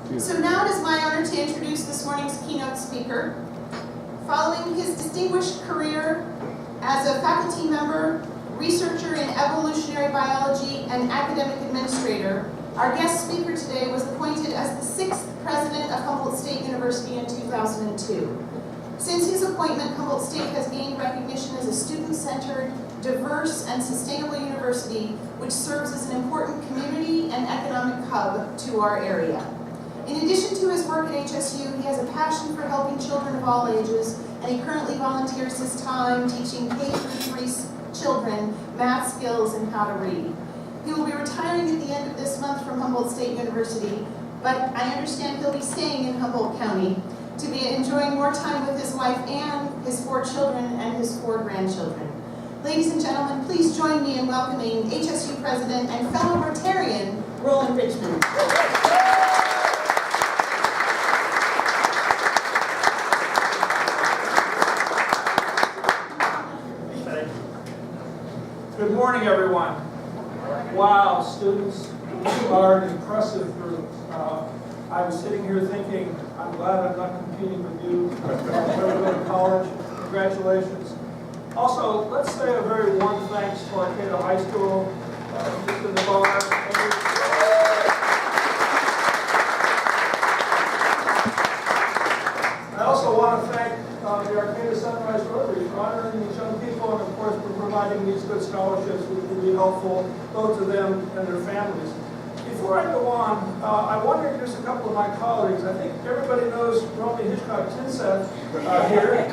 So now it is my honor to introduce this morning's keynote speaker. Following his distinguished career as a faculty member, researcher in evolutionary biology, and academic administrator, our guest speaker today was appointed as the 6th president of Humboldt State University in 2002. Since his appointment, Humboldt State has gained recognition as a student-centered, diverse, and sustainable university, which serves as an important community and economic hub to our area. In addition to his work at HSU, he has a passion for helping children of all ages, and he currently volunteers his time teaching K-3 children math skills and how to read. He will be retiring at the end of this month from Humboldt State University, but I understand he'll be staying in Humboldt County to be enjoying more time with his wife and his 4 children and his 4 grandchildren. Ladies and gentlemen, please join me in welcoming HSU President and fellow Rotarian, Rollin Richmond. Good morning, everyone. Wow, students, you are an impressive group. I was sitting here thinking, I'm glad I'm not competing with you. Go to college. Congratulations. Also, let's say a very warm thanks to Arcata High School, just in the bar. I also want to thank the Arcata Sunrise Rotary for honoring these young people and, of course, for providing these good scholarships, which will be helpful both to them and their families. Before I go on, I want to introduce a couple of my colleagues. I think everybody knows Romy Hitchcock-Tinseth here.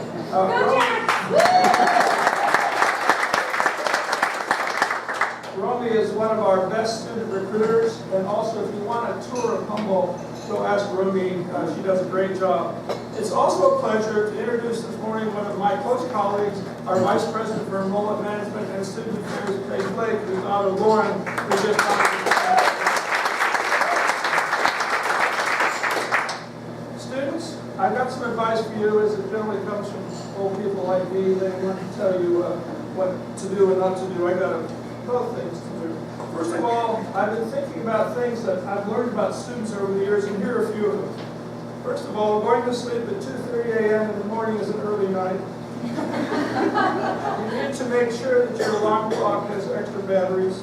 Romy is one of our best student recruiters, and also if you want a tour of Humboldt, go ask Romy. She does a great job. It's also a pleasure to introduce this morning one of my close colleagues, our Vice President for Enrollment Management and Student Affairs, Paige Blake, whose daughter Lauren, who just Students, I've got some advice for you, as it generally comes from old people like me. They want to tell you what to do and not to do. I got 12 things to do. First of all, I've been thinking about things that I've learned about students over the years, and here are a few of them. First of all, going to sleep at 2:30 a.m. in the morning is an early night. You need to make sure that your alarm clock has extra batteries.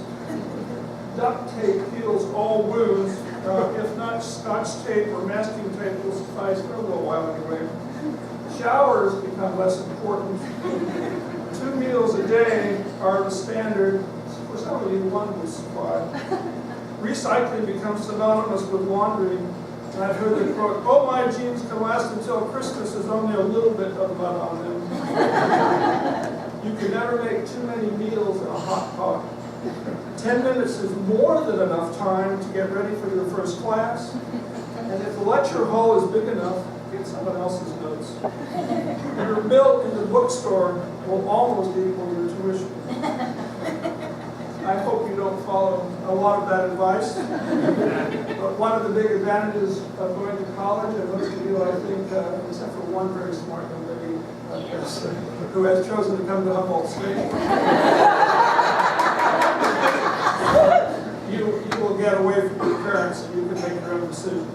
Duct tape heals all wounds. If not, Scotch tape or masking tape will suffice for a little while anyway. Showers become less important. 2 meals a day are the standard. For some of you, 1 would supply. Recycling becomes synonymous with laundry. And I've heard the quote, "Oh, my jeans can last until Christmas, there's only a little bit of mud on them." You can never make too many meals in a hot pot. 10 minutes is more than enough time to get ready for your first class. And if the lecture hall is big enough, get someone else's notes. Your bill in the bookstore will almost equal your tuition. I hope you don't follow a lot of that advice. But one of the big advantages of going to college, and most of you, I think, except for one very smart young lady who has chosen to come to Humboldt State, you will get away from your parents and you can make your own decisions.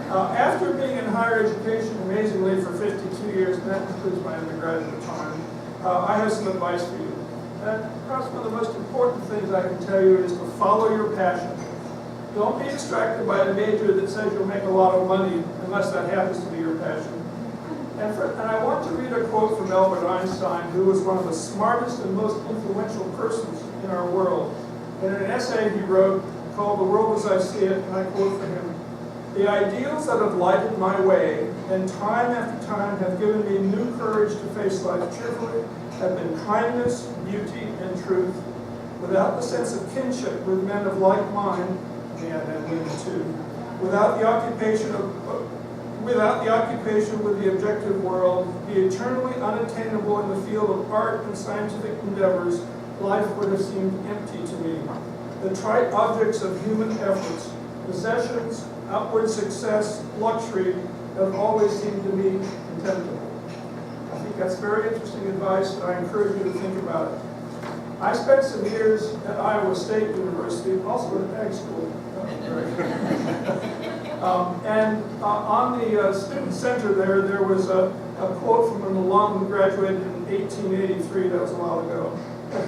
After being in higher education, amazingly, for 52 years, and that includes my undergraduate time, I have some advice for you. And perhaps one of the most important things I can tell you is to follow your passion. Don't be distracted by a major that says you'll make a lot of money unless that happens to be your passion. And I want to read a quote from Albert Einstein, who was one of the smartest and most influential persons in our world. In an essay he wrote called "The World as I See It," and I quote from him, "The ideals that have lighted my way and time after time have given me new courage to face life cheerfully have been kindness, beauty, and truth. Without the sense of kinship with men of like mind," and women too, without the occupation with the objective world, the eternally unattainable in the field of art and scientific endeavors, life would have seemed empty to me. The trite objects of human efforts, possessions, outward success, luxury, have always seemed to me contemptible. I think that's very interesting advice, and I encourage you to think about it. I spent some years at Iowa State University, also at ag school. On the student center there was a quote from an alum who graduated in 1883, that was a while ago.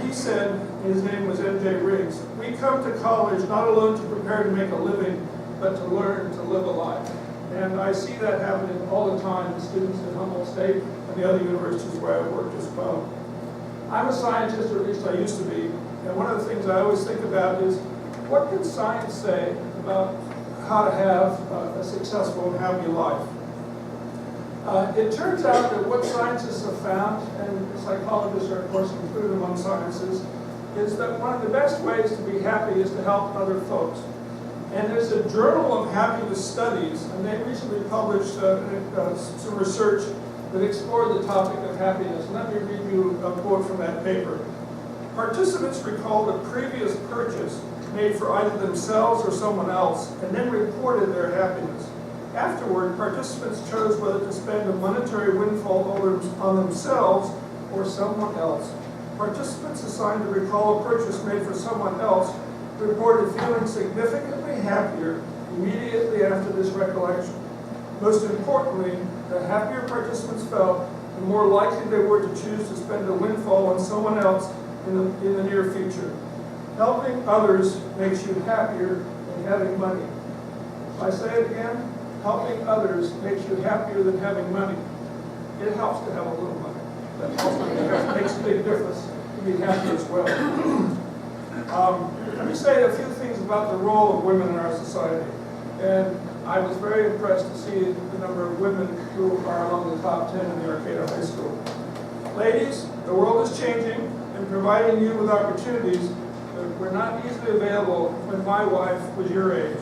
He said, his name was M.J. Riggs, "We come to college not alone to prepare to make a living, but to learn to live a life." And I see that happening all the time to students at Humboldt State and the other universities where I've worked as well. I'm a scientist, or at least I used to be, and one of the things I always think about is, what can science say about how to have a successful and happy life? It turns out that what scientists have found, and psychologists are of course included among sciences, is that one of the best ways to be happy is to help other folks. And there's a Journal of Happiness Studies, and they recently published some research that explored the topic of happiness. Let me read you a quote from that paper. "Participants recalled a previous purchase made for either themselves or someone else, and then reported their happiness. Afterward, participants chose whether to spend a monetary windfall on themselves or someone else. Participants assigned to recall a purchase made for someone else reported feeling significantly happier immediately after this recollection. Most importantly, the happier participants felt, the more likely they were to choose to spend a windfall on someone else in the near future. Helping others makes you happier than having money." If I say it again, helping others makes you happier than having money. It helps to have a little money. That also makes a big difference to be happy as well. Let me say a few things about the role of women in our society. And I was very impressed to see the number of women who are among the top 10 in the Arcata High School. Ladies, the world is changing and providing you with opportunities that were not easily available when my wife was your age.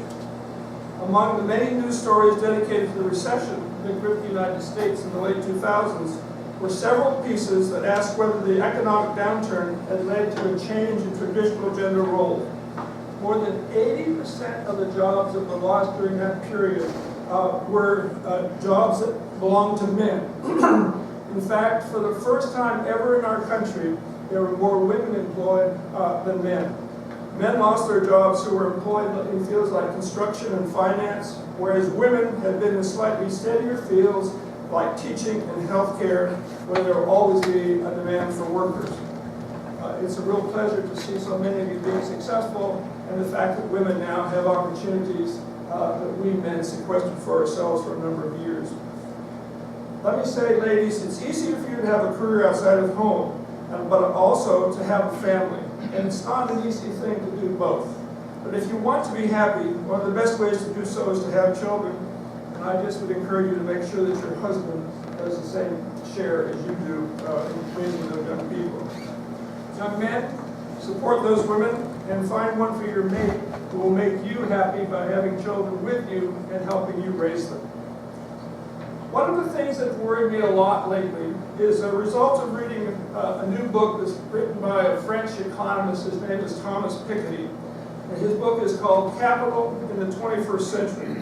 Among the many news stories dedicated to the recession that gripped the United States in the late 2000s were several pieces that asked whether the economic downturn had led to a change in traditional gender roles. More than 80% of the jobs that were lost during that period were jobs that belonged to men. In fact, for the first time ever in our country, there were more women employed than men. Men lost their jobs who were employed in fields like construction and finance, whereas women had been in slightly steadier fields like teaching and healthcare, where there will always be a demand for workers. It's a real pleasure to see so many of you being successful, and the fact that women now have opportunities that we men sequestered for ourselves for a number of years. Let me say, ladies, it's easier for you to have a career outside of home, but also to have a family. And it's not an easy thing to do both. But if you want to be happy, one of the best ways to do so is to have children. And I just would encourage you to make sure that your husband does the same share as you do in raising those young people. Young men, support those women and find one for your mate who will make you happy by having children with you and helping you raise them. One of the things that worried me a lot lately is a result of reading a new book that's written by a French economist. His name is Thomas Piketty. And his book is called Capital in the 21st Century.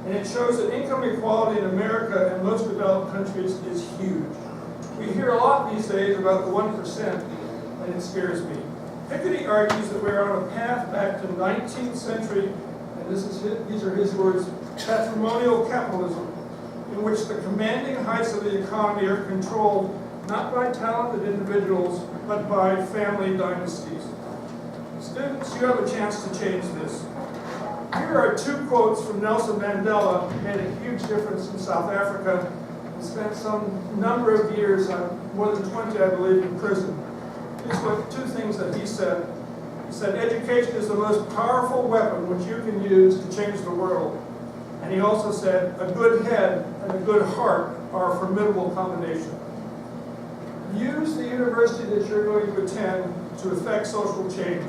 And it shows that income equality in America and most developed countries is huge. We hear a lot these days about the 1%, and it scares me. Piketty argues that we're on a path back to 19th century, and these are his words, patrimonial capitalism, in which the commanding heights of the economy are controlled not by talented individuals, but by family dynasties. Students, you have a chance to change this. Here are two quotes from Nelson Mandela, who made a huge difference in South Africa and spent some number of years, more than 20, I believe, in prison. These were two things that he said. He said, education is the most powerful weapon which you can use to change the world. And he also said, a good head and a good heart are a formidable combination. Use the university that you're going to attend to affect social change.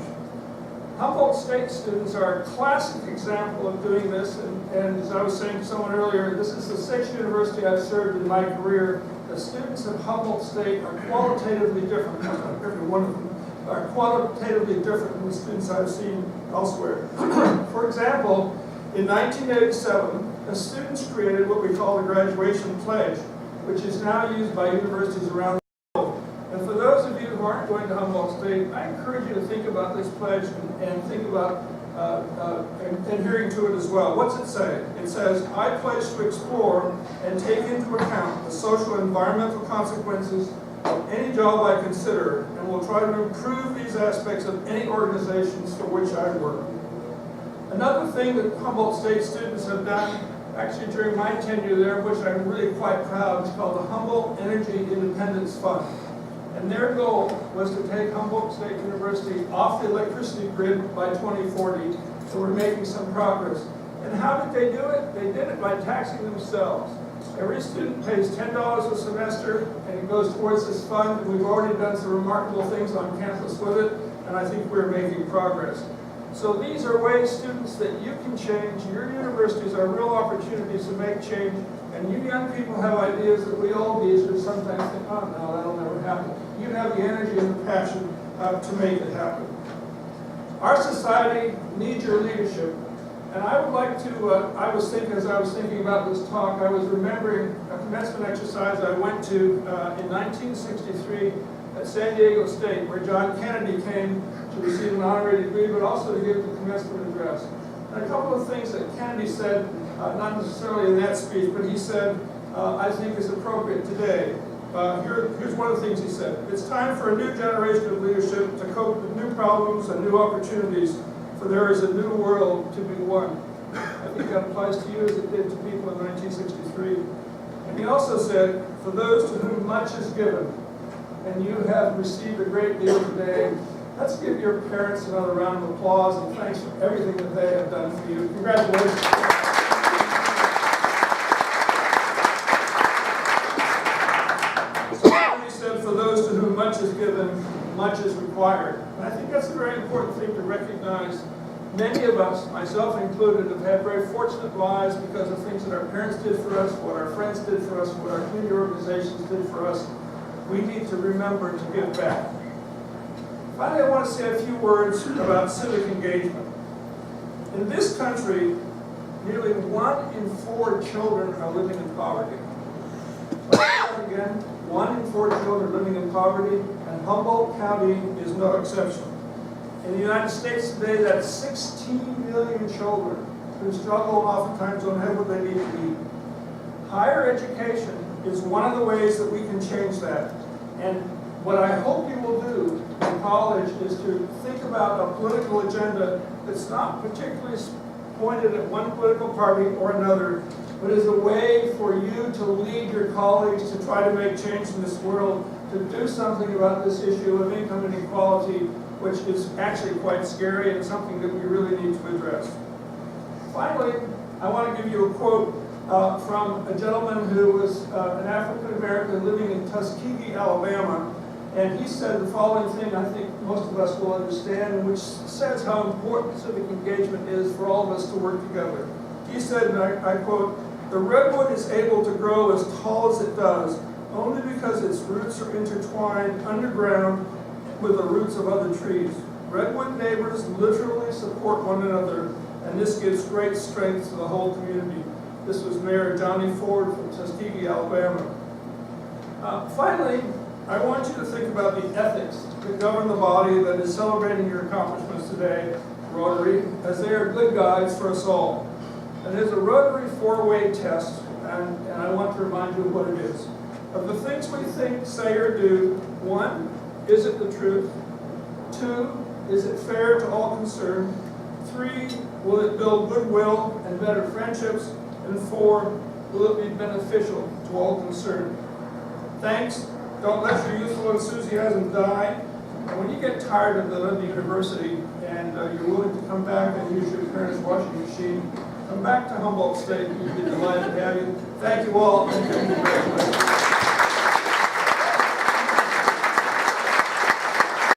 Humboldt State students are a classic example of doing this, and as I was saying to someone earlier, this is the 6th university I've served in my career. The students at Humboldt State are qualitatively different, not every one of them, are qualitatively different than the students I've seen elsewhere. For example, in 1987, the students created what we call the graduation pledge, which is now used by universities around the world. And for those of you who aren't going to Humboldt State, I encourage you to think about this pledge and think about adhering to it as well. What's it say? It says, I pledge to explore and take into account the social and environmental consequences of any job I consider, and will try to improve these aspects of any organizations for which I work. Another thing that Humboldt State students have done, actually during my tenure there, which I'm really quite proud, is called the Humboldt Energy Independence Fund. And their goal was to take Humboldt State University off the electricity grid by 2040, so we're making some progress. And how did they do it? They did it by taxing themselves. Every student pays $10 a semester, and it goes towards this fund, and we've already done some remarkable things on campus with it, and I think we're making progress. So these are ways, students, that you can change. Your universities are real opportunities to make change, and you young people have ideas that we all these would sometimes think, oh no, that'll never happen. You have the energy and the passion to make it happen. Our society needs your leadership. And I would like to, as I was thinking about this talk, I was remembering a commencement exercise I went to in 1963 at San Diego State, where John Kennedy came to receive an honorary degree, but also to give the commencement address. And a couple of things that Kennedy said, not necessarily in that speech, but he said, I think is appropriate today. Here's one of the things he said. It's time for a new generation of leadership to cope with new problems and new opportunities, for there is a new world to be won. I think that applies to you as it did to people in 1963. And he also said, for those to whom much is given, and you have received a great deal today, let's give your parents another round of applause and thanks for everything that they have done for you. Congratulations. He said, for those to whom much is given, much is required. And I think that's a very important thing to recognize. Many of us, myself included, have had very fortunate lives because of things that our parents did for us, what our friends did for us, what our community organizations did for us. We need to remember to give back. Finally, I want to say a few words about civic engagement. In this country, nearly 1 in 4 children are living in poverty. Again, 1 in 4 children living in poverty, and Humboldt County is no exception. In the United States today, that's 16 million children who struggle, oftentimes don't have what they need to eat. Higher education is one of the ways that we can change that. And what I hope you will do in college is to think about a political agenda that's not particularly pointed at one political party or another, but is a way for you to lead your colleagues to try to make change in this world, to do something about this issue of income inequality, which is actually quite scary and something that we really need to address. Finally, I want to give you a quote from a gentleman who was an African American living in Tuskegee, Alabama, and he said the following thing I think most of us will understand, and which says how important civic engagement is for all of us to work together. He said, and I quote, "The redwood is able to grow as tall as it does only because its roots are intertwined underground with the roots of other trees. Redwood neighbors literally support one another, and this gives great strength to the whole community." This was Mayor Johnny Ford from Tuskegee, Alabama. Finally, I want you to think about the ethics that govern the body that is celebrating your accomplishments today, Rotary, as they are good guides for us all. And there's a Rotary 4-way test, and I want to remind you of what it is. Of the things we think, say, or do, 1, is it the truth? 2, is it fair to all concerned? 3, will it build goodwill and better friendships? And 4, will it be beneficial to all concerned? Thanks. Don't let your youthful enthusiasm die. And when you get tired of the University and you're willing to come back and use your parents' washing machine, come back to Humboldt State. We'd be delighted to have you. Thank you all, and congratulations.